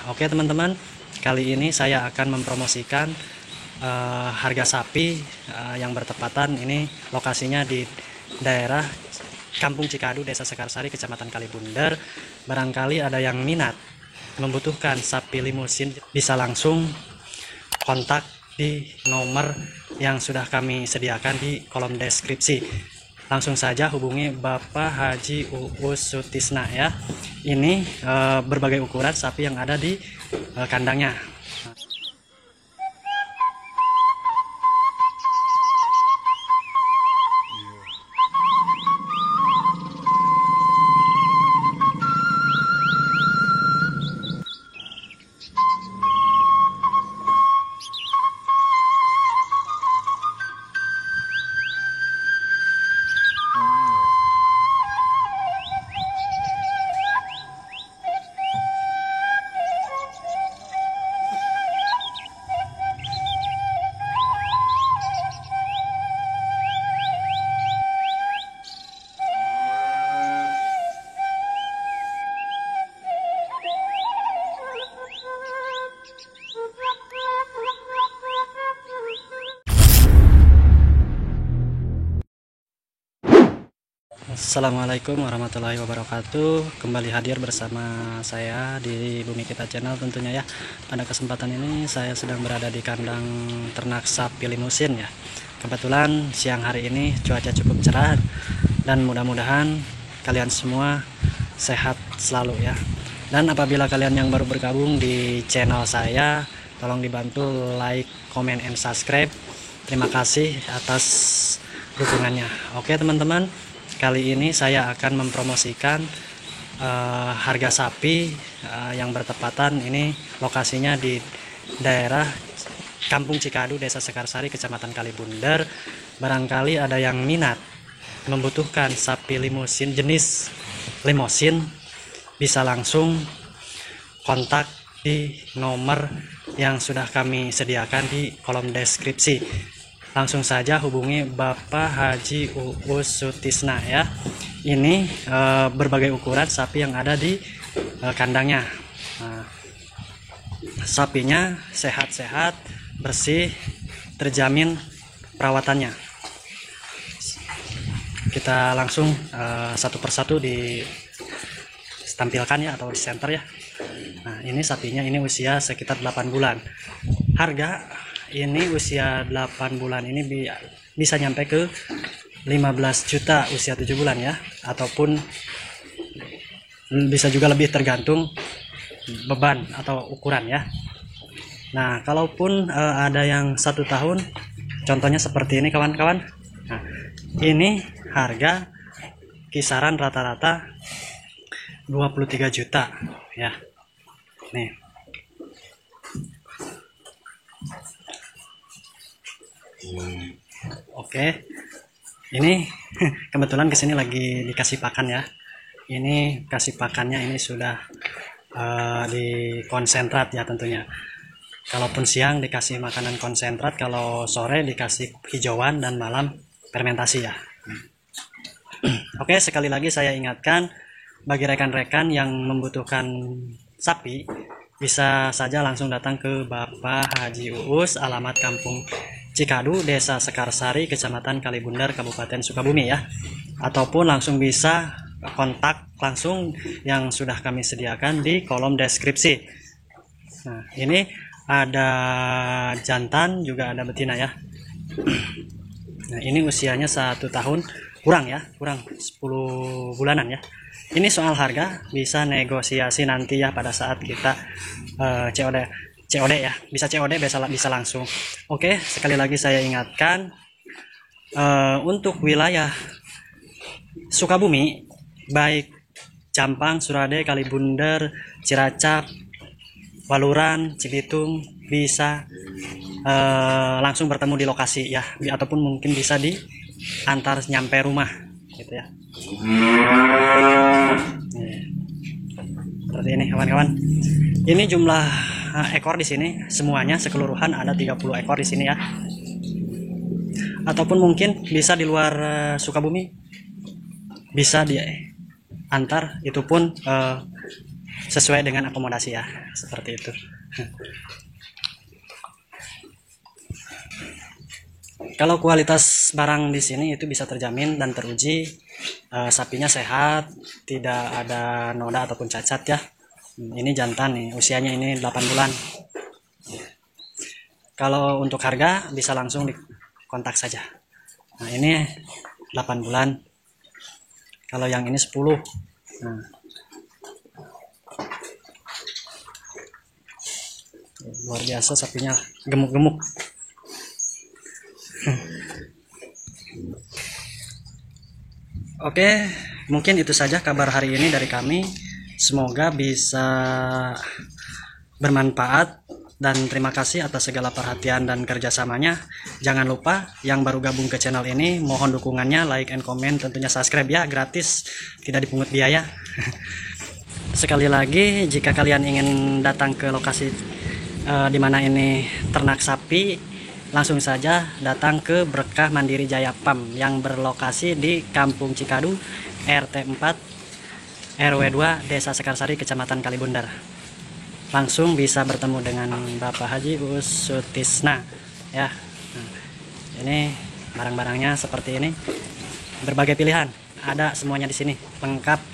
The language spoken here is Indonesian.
Oke teman-teman, kali ini saya akan mempromosikan harga sapi yang bertepatan. Ini lokasinya di daerah Kampung Cikadu, Desa Sekarsari, Kecamatan Kalibundar. Barangkali ada yang minat membutuhkan sapi limusin, bisa langsung kontak di nomor yang sudah kami sediakan di kolom deskripsi. Langsung saja hubungi Bapak Haji Uus Sutisna ya. Ini berbagai ukuran sapi yang ada di kandangnya. Assalamualaikum warahmatullahi wabarakatuh. Kembali hadir bersama saya di Bumi Kita Channel tentunya ya. Pada kesempatan ini saya sedang berada di kandang ternak sapi limusin ya. Kebetulan siang hari ini cuaca cukup cerah dan mudah-mudahan kalian semua sehat selalu ya. Dan apabila kalian yang baru bergabung di channel saya, tolong dibantu like, comment, and subscribe. Terima kasih atas dukungannya. Oke teman-teman, kali ini saya akan mempromosikan harga sapi yang bertepatan. Ini lokasinya di daerah Kampung Cikadu, Desa Sekarsari, Kecamatan Kalibundar. Barangkali ada yang minat membutuhkan sapi limusin jenis limusin, bisa langsung kontak di nomor yang sudah kami sediakan di kolom deskripsi. Langsung saja hubungi Bapak Haji Uus Sutisna ya. Ini berbagai ukuran sapi yang ada di kandangnya. Sapinya sehat-sehat, bersih, terjamin perawatannya. Kita langsung satu persatu ditampilkan ya, atau di center ya. Nah, ini sapinya, ini usia sekitar 8 bulan. Harga ini usia 8 bulan ini bisa nyampe ke 15 juta usia 7 bulan ya, ataupun bisa juga lebih, tergantung beban atau ukuran ya. Nah, kalaupun ada yang 1 tahun, contohnya seperti ini kawan-kawan. Nah, ini harga kisaran rata-rata 23 juta ya. Nih. Oke, ini kebetulan kesini lagi dikasih pakan ya. Ini kasih pakannya ini sudah di konsentrat ya tentunya. Kalaupun siang dikasih makanan konsentrat, kalau sore dikasih hijauan, dan malam fermentasi ya. Oke, sekali lagi saya ingatkan, bagi rekan-rekan yang membutuhkan sapi, bisa saja langsung datang ke Bapak Haji Uus, alamat Kampung Cikadu, Desa Sekarsari, Kecamatan Kalibundar, Kabupaten Sukabumi ya. Ataupun langsung bisa kontak langsung yang sudah kami sediakan di kolom deskripsi. Nah, ini ada jantan, juga ada betina ya. Nah, ini usianya 1 tahun kurang ya, kurang 10 bulanan ya. Ini soal harga bisa negosiasi nanti ya, pada saat kita COD ya, bisa COD, bisa langsung. Oke, sekali lagi saya ingatkan, untuk wilayah Sukabumi, baik Campang, Surade, Kalibundar, Cilacap, Waluran, Cibitung, bisa langsung bertemu di lokasi ya, ataupun mungkin bisa diantar nyampe rumah gitu ya. Seperti ini kawan-kawan. Ini jumlah ekor di sini semuanya sekeluruhan ada 30 ekor di sini ya. Ataupun mungkin bisa di luar Sukabumi, bisa diantar, itu pun sesuai dengan akomodasi ya, seperti itu. Kalau kualitas barang di sini itu bisa terjamin dan teruji, sapinya sehat, tidak ada noda ataupun cacat ya. Ini jantan nih, usianya ini 8 bulan. Kalau untuk harga bisa langsung dikontak saja. Nah, ini 8 bulan. Kalau yang ini 10. Nah, luar biasa sapinya, gemuk-gemuk. Oke, mungkin itu saja kabar hari ini dari kami. Semoga bisa bermanfaat dan terima kasih atas segala perhatian dan kerjasamanya. Jangan lupa yang baru gabung ke channel ini, mohon dukungannya, like and comment, tentunya subscribe ya, gratis, tidak dipungut biaya. Sekali lagi, jika kalian ingin datang ke lokasi di mana ini ternak sapi, langsung saja datang ke Berkah Mandiri Jaya Farm yang berlokasi di Kampung Cikadu, RT 4, RW 2, Desa Sekarsari, Kecamatan Kalibundar. Langsung bisa bertemu dengan Bapak Haji Uus Sutisna ya. Nah, ini barang-barangnya seperti ini, berbagai pilihan, ada semuanya di sini, lengkap.